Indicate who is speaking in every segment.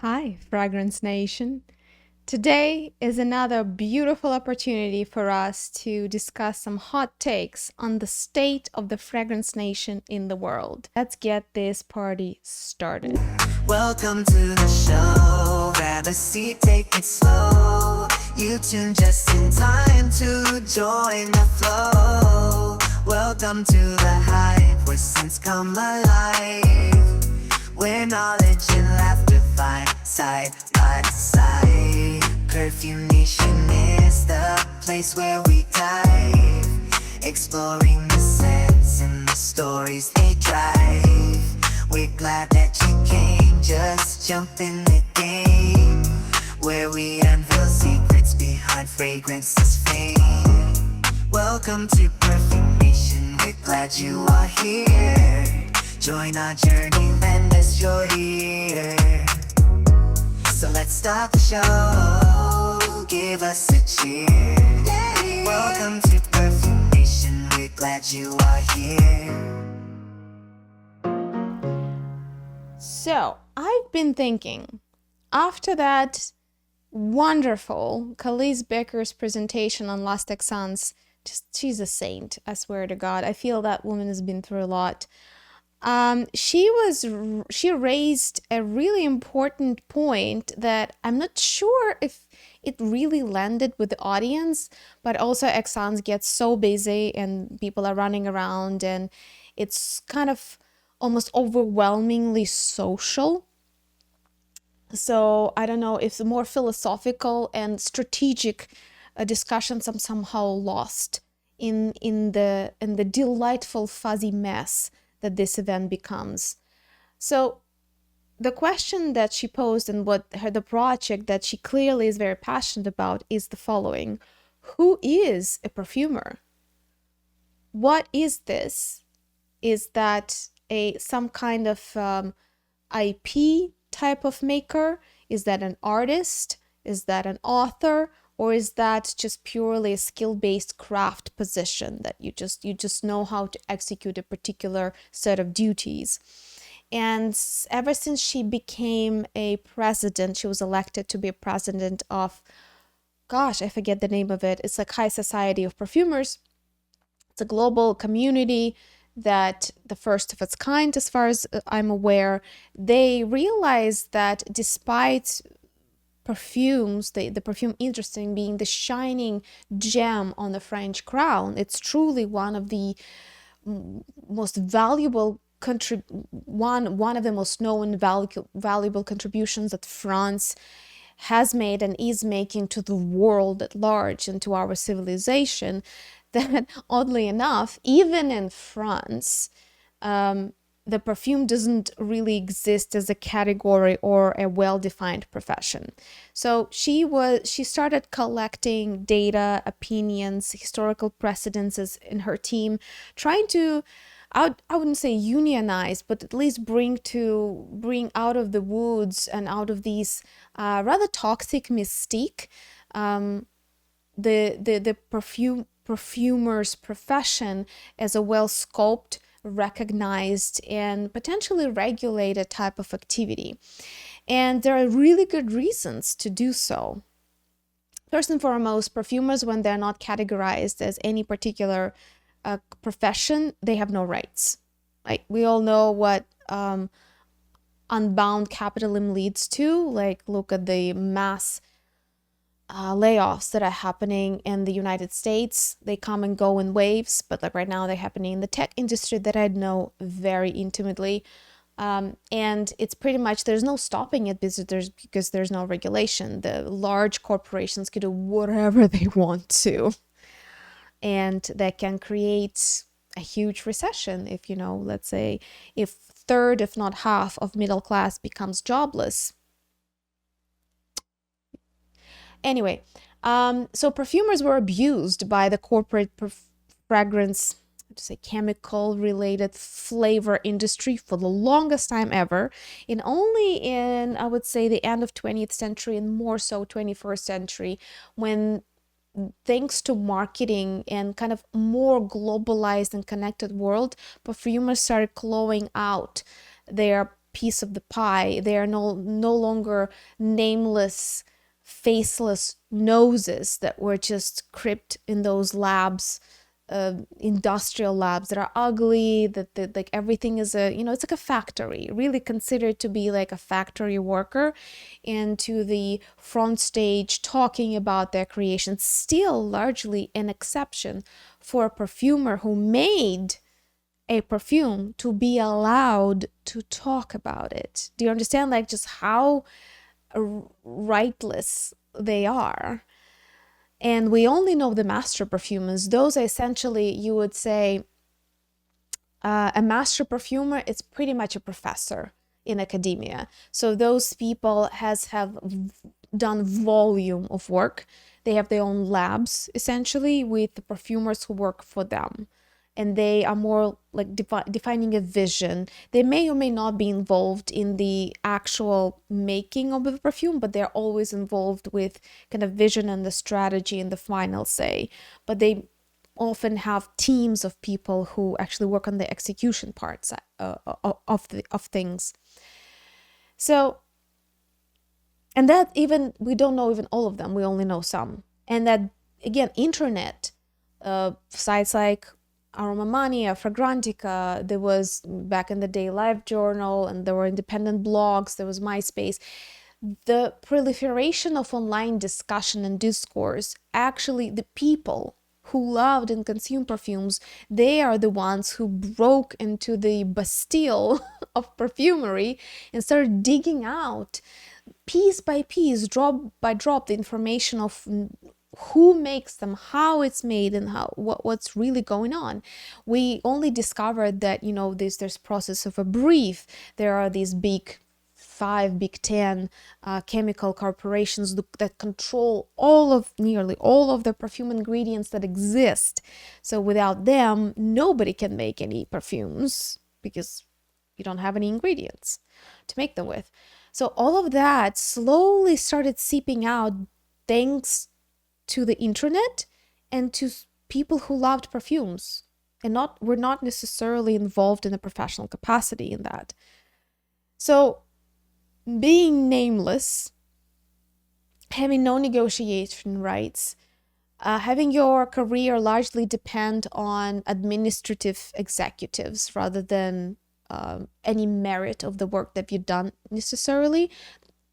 Speaker 1: Hi, Fragrance Nation. Today is another beautiful opportunity for us to discuss some hot takes on the state of the fragrance nation in the world. Let's get this party started.
Speaker 2: Welcome to the show. Grab a seat, take it slow. You tune just in time to join the flow. Welcome to the hype where sense come alive, where knowledge and laughter find side by side. Perfume Nation is the place where we dive, exploring the scents and the stories they drive. We're glad that you came, just jump in the game, where we unveil secrets behind fragrance's fame. Welcome to Perfume Nation, we're glad you are here. Join our journey, lend us your ear. So let's start the show, give us a cheer. Welcome to Perfume Nation, we're glad you are here.
Speaker 1: So, I've been thinking, after that wonderful Khalees Becker's presentation on Last Exans, she's a saint, I swear to God. I feel that woman has been through a lot. She raised a really important point that I'm not sure if it really landed with the audience, but also Exans gets so busy and people are running around and it's kind of almost overwhelmingly social. So I don't know if the more philosophical and strategic discussions are somehow lost in the delightful fuzzy mess that this event becomes. So the question that she posed and the project that she clearly is very passionate about is the following: who is a perfumer? What is this? Is that some kind of IP type of maker? Is that an artist? Is that an author? Or is that just purely a skill-based craft position that you just know how to execute a particular set of duties? And ever since she became a president, she was elected to be a president of, gosh, I forget the name of it. It's like High Society of Perfumers. It's a global community that the first of its kind, as far as I'm aware. They realized that despite perfumes, the perfume interesting being the shining gem on the French crown, it's truly one of the most valuable one of the most known valuable contributions that France has made and is making to the world at large and to our civilization, that oddly enough, even in France, the perfume doesn't really exist as a category or a well-defined profession. So she started collecting data, opinions, historical precedences in her team, trying to, I wouldn't say unionize, but at least bring out of the woods and out of these rather toxic mystique the perfumer's profession as a well-scoped, recognized, and potentially regulated type of activity. And there are really good reasons to do so. First and foremost, perfumers, when they're not categorized as any particular profession, they have no rights. Like, we all know what unbound capitalism leads to. Like, look at the mass layoffs that are happening in the United States. They come and go in waves, but like right now they're happening in the tech industry that I know very intimately. And it's pretty much, there's no stopping it because there's no regulation. The large corporations can do whatever they want to. And that can create a huge recession if, let's say, if third, if not half of middle class becomes jobless. Anyway, so perfumers were abused by the corporate fragrance, chemical related flavor industry for the longest time ever. Only in, I would say, the end of 20th century and more so 21st century, when thanks to marketing and kind of more globalized and connected world, perfumers started clawing out their piece of the pie. They are no longer nameless, faceless noses that were just cribbed in those labs, industrial labs that are ugly, that like everything is it's like a factory, really considered to be like a factory worker, and to the front stage talking about their creation. Still largely an exception for a perfumer who made a perfume to be allowed to talk about it. Do you understand, like, just how rightless they are? And we only know the master perfumers. Those are essentially, you would say, a master perfumer is pretty much a professor in academia. So those people have done volume of work. They have their own labs, essentially, with the perfumers who work for them. And they are more like defining a vision. They may or may not be involved in the actual making of the perfume, but they're always involved with kind of vision and the strategy and the final say. But they often have teams of people who actually work on the execution parts of things. So, and that even, we don't know even all of them, we only know some. And that, again, internet sites like Aromamania, Fragrantica, there was back in the day LiveJournal, and there were independent blogs, there was MySpace. The proliferation of online discussion and discourse, actually the people who loved and consumed perfumes, they are the ones who broke into the Bastille of perfumery and started digging out piece by piece, drop by drop, the information of who makes them, how it's made, and what's really going on. We only discovered that there's process of a brief. There are these big 5, big 10 chemical corporations that control nearly all of the perfume ingredients that exist. So without them, nobody can make any perfumes, because you don't have any ingredients to make them with. So all of that slowly started seeping out thanks to the internet and to people who loved perfumes and were not necessarily involved in a professional capacity in that. So being nameless, having no negotiation rights, having your career largely depend on administrative executives rather than any merit of the work that you've done necessarily,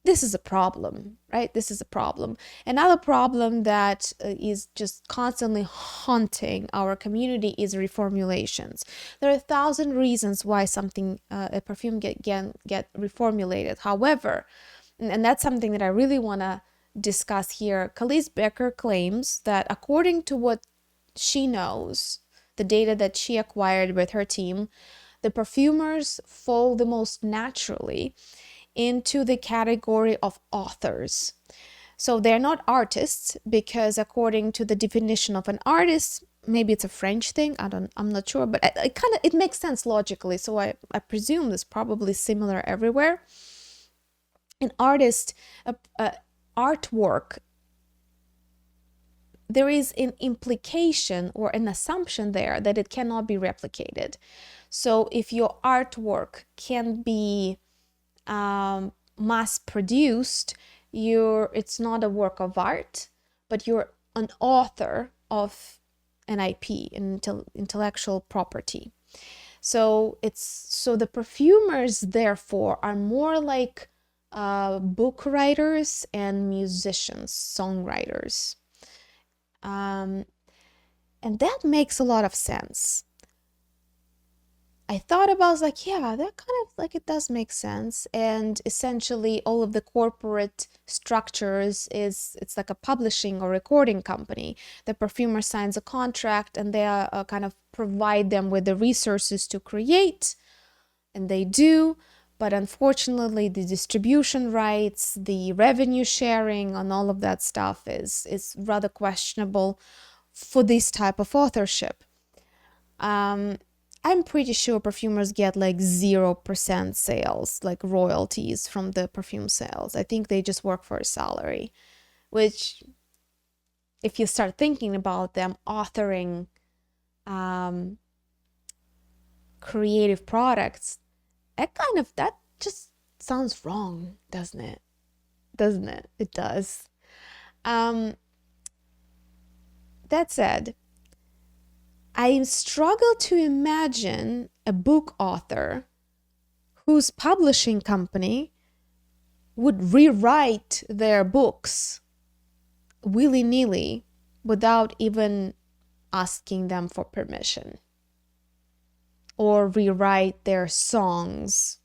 Speaker 1: this is a problem, right? This is a problem. Another problem that is just constantly haunting our community is reformulations. There are 1,000 reasons why a perfume get reformulated. However, and that's something that I really want to discuss here, Khalees Becker claims that according to what she knows, the data that she acquired with her team, the perfumers fall the most naturally into the category of authors. So they're not artists, because according to the definition of an artist, maybe it's a French thing, I'm not sure, but it makes sense logically. So I presume it's probably similar everywhere. An artist, artwork, there is an implication or an assumption there that it cannot be replicated. So if your artwork can be mass produced, it's not a work of art, but you're an author of an IP, an intellectual property. So the perfumers therefore are more like book writers and musicians, songwriters, and that makes a lot of sense. I thought about, I was like, yeah, that kind of like, it does make sense. And essentially all of the corporate structures it's like a publishing or recording company. The perfumer signs a contract and they kind of provide them with the resources to create, and they do. But unfortunately, the distribution rights, the revenue sharing, and all of that stuff is rather questionable for this type of authorship. I'm pretty sure perfumers get like 0% sales, like royalties from the perfume sales. I think they just work for a salary, which, if you start thinking about them authoring creative products, that just sounds wrong, doesn't it? Doesn't it? It does. That said, I struggle to imagine a book author whose publishing company would rewrite their books willy-nilly without even asking them for permission, or rewrite their songs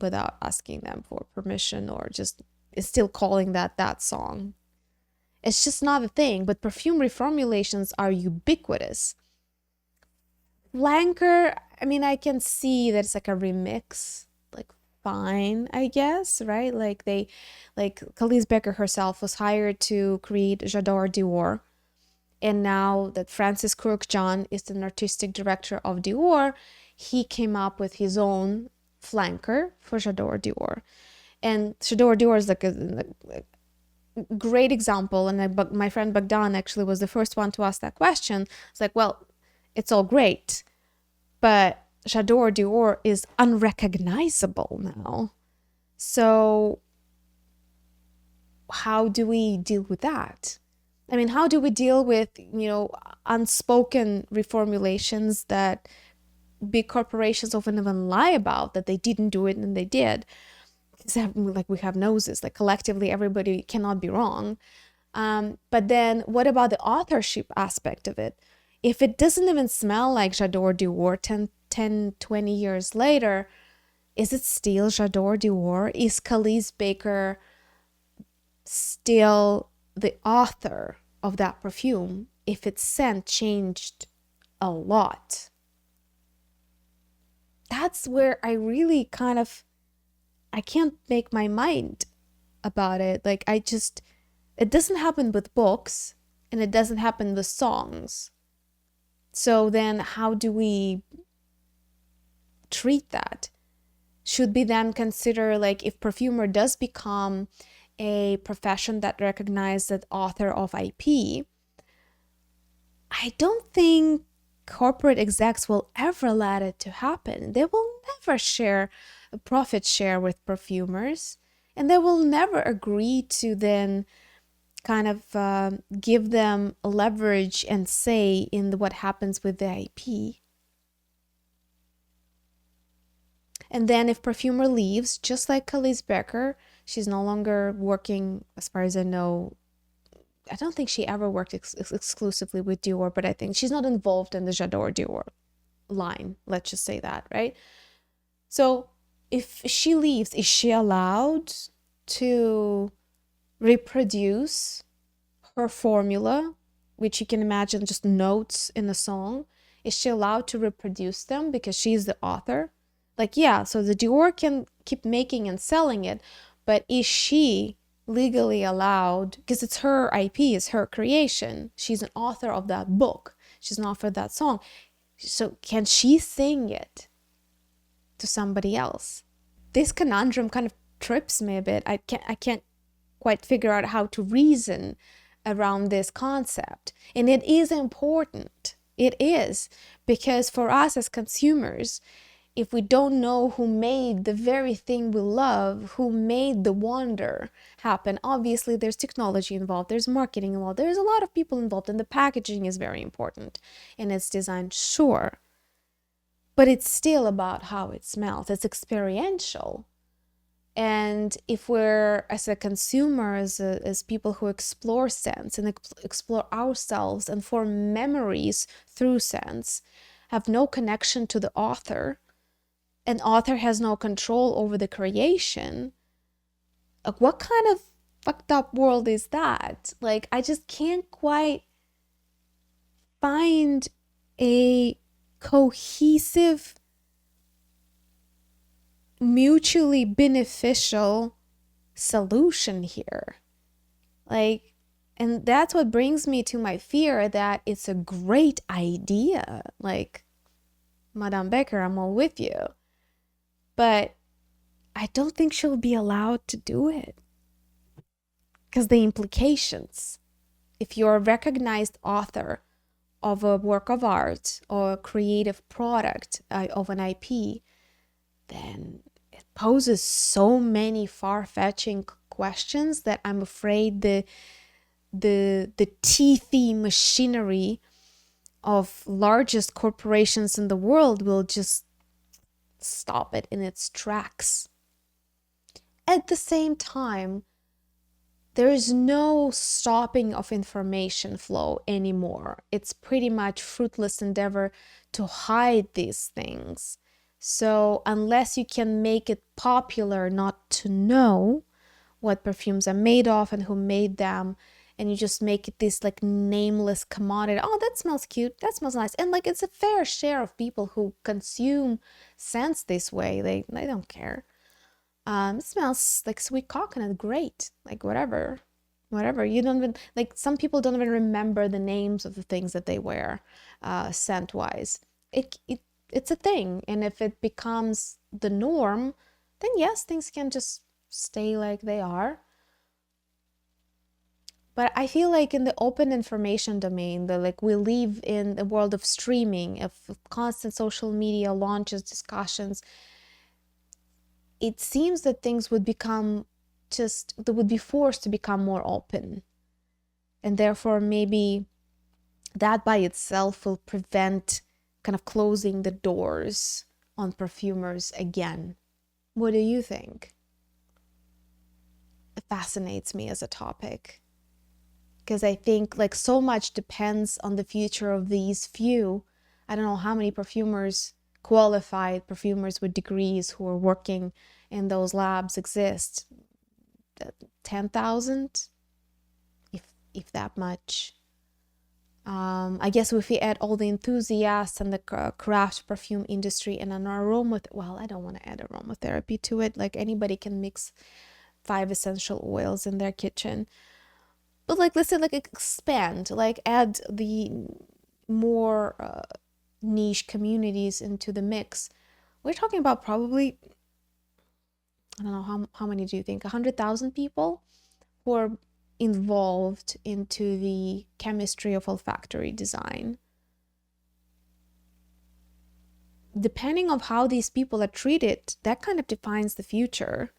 Speaker 1: without asking them for permission, or just still calling that song. It's just not a thing. But perfume reformulations are ubiquitous. Flanker, I mean, I can see that it's like a remix, like fine, I guess, right? Like Khalees Becker herself was hired to create J'adore Dior. And now that Francis Crook-John is an artistic director of Dior, he came up with his own flanker for J'adore Dior. And J'adore Dior is like a great example. And my friend Bagdan actually was the first one to ask that question. It's like, well, it's all great, but J'adore Dior is unrecognizable now. So how do we deal with that? I mean, how do we deal with, unspoken reformulations that big corporations often even lie about, that they didn't do it and they did? Like, we have noses, like collectively everybody cannot be wrong. But then what about the authorship aspect of it? If it doesn't even smell like J'adore Dior 10, 20 years later, is it still J'adore Dior? Is Khalees Becker still the author of that perfume if its scent changed a lot? That's where I really I can't make my mind about it. Like, it doesn't happen with books and it doesn't happen with songs. So then how do we treat that? Should we then consider, like, if perfumer does become a profession that recognizes the author of IP, I don't think corporate execs will ever let it to happen. They will never share a profit share with perfumers, and they will never agree to then give them leverage and say in what happens with the IP. And then if perfumer leaves, just like Khalees Becker, she's no longer working, as far as I know. I don't think she ever worked exclusively with Dior, but I think she's not involved in the J'adore Dior line. Let's just say that, right? So if she leaves, is she allowed to reproduce her formula, which you can imagine just notes in a song? Is she allowed to reproduce them because she's the author? Like, yeah, so the Dior can keep making and selling it, but is she legally allowed, because it's her IP, it's her creation, she's an author of that book, she's an author of that song, so can she sing it to somebody else? This conundrum kind of trips me a bit. I can't quite figure out how to reason around this concept. And it is important. It is, because for us as consumers, if we don't know who made the very thing we love, who made the wonder happen, obviously there's technology involved, there's marketing involved, there's a lot of people involved, and the packaging is very important in its design, sure. But it's still about how it smells. It's experiential. And if we're, as a consumer, as people who explore scents and explore ourselves and form memories through scents, have no connection to the author, an author has no control over the creation, like, what kind of fucked up world is that? Like, I just can't quite find a cohesive, mutually beneficial solution here. Like, and that's what brings me to my fear that it's a great idea. Like, Madame Becker, I'm all with you. But I don't think she'll be allowed to do it. Because the implications, if you're a recognized author of a work of art or a creative product of an IP, then it poses so many far-fetching questions that I'm afraid the teethy machinery of largest corporations in the world will just stop it in its tracks. At the same time, there is no stopping of information flow anymore. It's pretty much fruitless endeavor to hide these things. So unless you can make it popular not to know what perfumes are made of and who made them, and you just make it this like nameless commodity, oh, that smells cute, that smells nice, and like it's a fair share of people who consume scents this way. They don't care. It smells like sweet coconut, great, like whatever. You don't even, like, some people don't even remember the names of the things that they wear, scent wise. It's a thing, and if it becomes the norm, then yes, things can just stay like they are. But I feel like in the open information domain, we live in a world of streaming, of constant social media launches, discussions. It seems that things would become they would be forced to become more open. And therefore, maybe that by itself will prevent kind of closing the doors on perfumers again. What do you think? It fascinates me as a topic, because I think like so much depends on the future of these few. I don't know how many perfumers, qualified perfumers with degrees who are working in those labs exist. 10,000, if that much. I guess if we add all the enthusiasts and the craft perfume industry and an aroma, well, I don't want to add aromatherapy to it. Like anybody can mix 5 essential oils in their kitchen. But like, listen, like expand, like add the more niche communities into the mix. We're talking about probably, I don't know, how many do you think? 100,000 people who are involved into the chemistry of olfactory design. Depending on how these people are treated, that kind of defines the future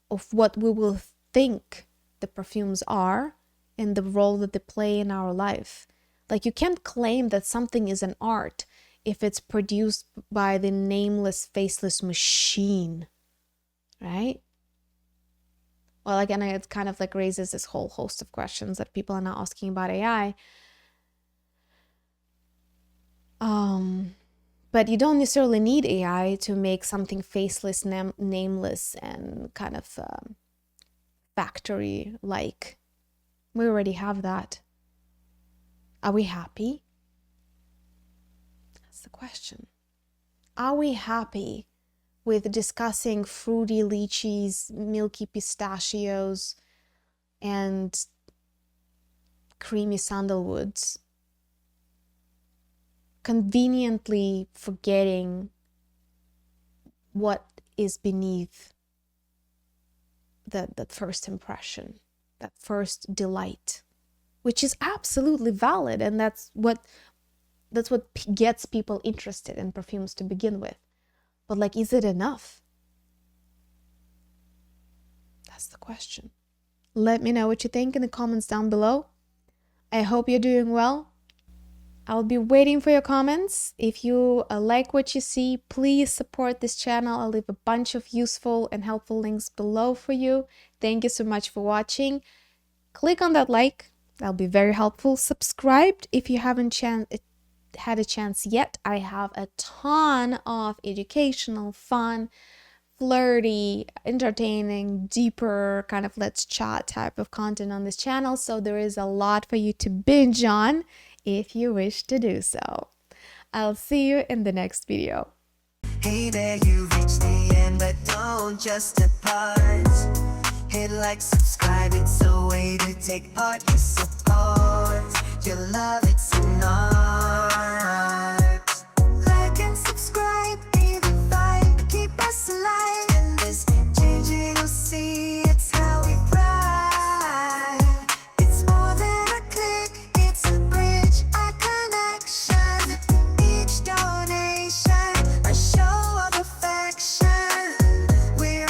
Speaker 1: of what we will think the perfumes are and the role that they play in our life. Like, you can't claim that something is an art if it's produced by the nameless, faceless machine, right? Well, again, it kind of like raises this whole host of questions that people are now asking about AI. But you don't necessarily need AI to make something faceless, nameless, and kind of factory-like. We already have that. Are we happy? That's the question. Are we happy with discussing fruity lychees, milky pistachios, and creamy sandalwoods, conveniently forgetting what is beneath that first impression, that first delight, which is absolutely valid, and that's what gets people interested in perfumes to begin with. But like, is it enough? That's the question. Let me know what you think in the comments down below. I hope you're doing well. I'll be waiting for your comments. If you like what you see, please support this channel. I'll leave a bunch of useful and helpful links below for you. Thank you so much for watching. Click on that like. That'll be very helpful. Subscribe if you haven't had a chance yet. I have a ton of educational, fun, flirty, entertaining, deeper kind of let's chat type of content on this channel. So there is a lot for you to binge on if you wish to do so. I'll see you in the next video.
Speaker 2: Hey there, you reached the end, but don't just depart. Hit like, subscribe, it's a way to take part. You support your love, it's an art. Like and subscribe, be the vibe, keep us alive. In this changing, you'll see it's how we ride. It's more than a click, it's a bridge, a connection. Each donation, a show of affection. We're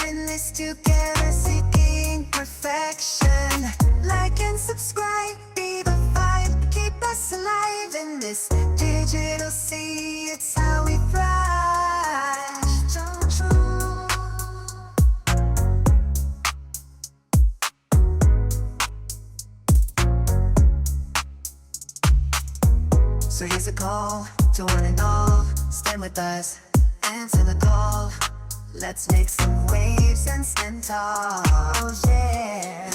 Speaker 2: So here's a call to one and all. Stand with us, answer the call. Let's make some waves and stand tall, yeah.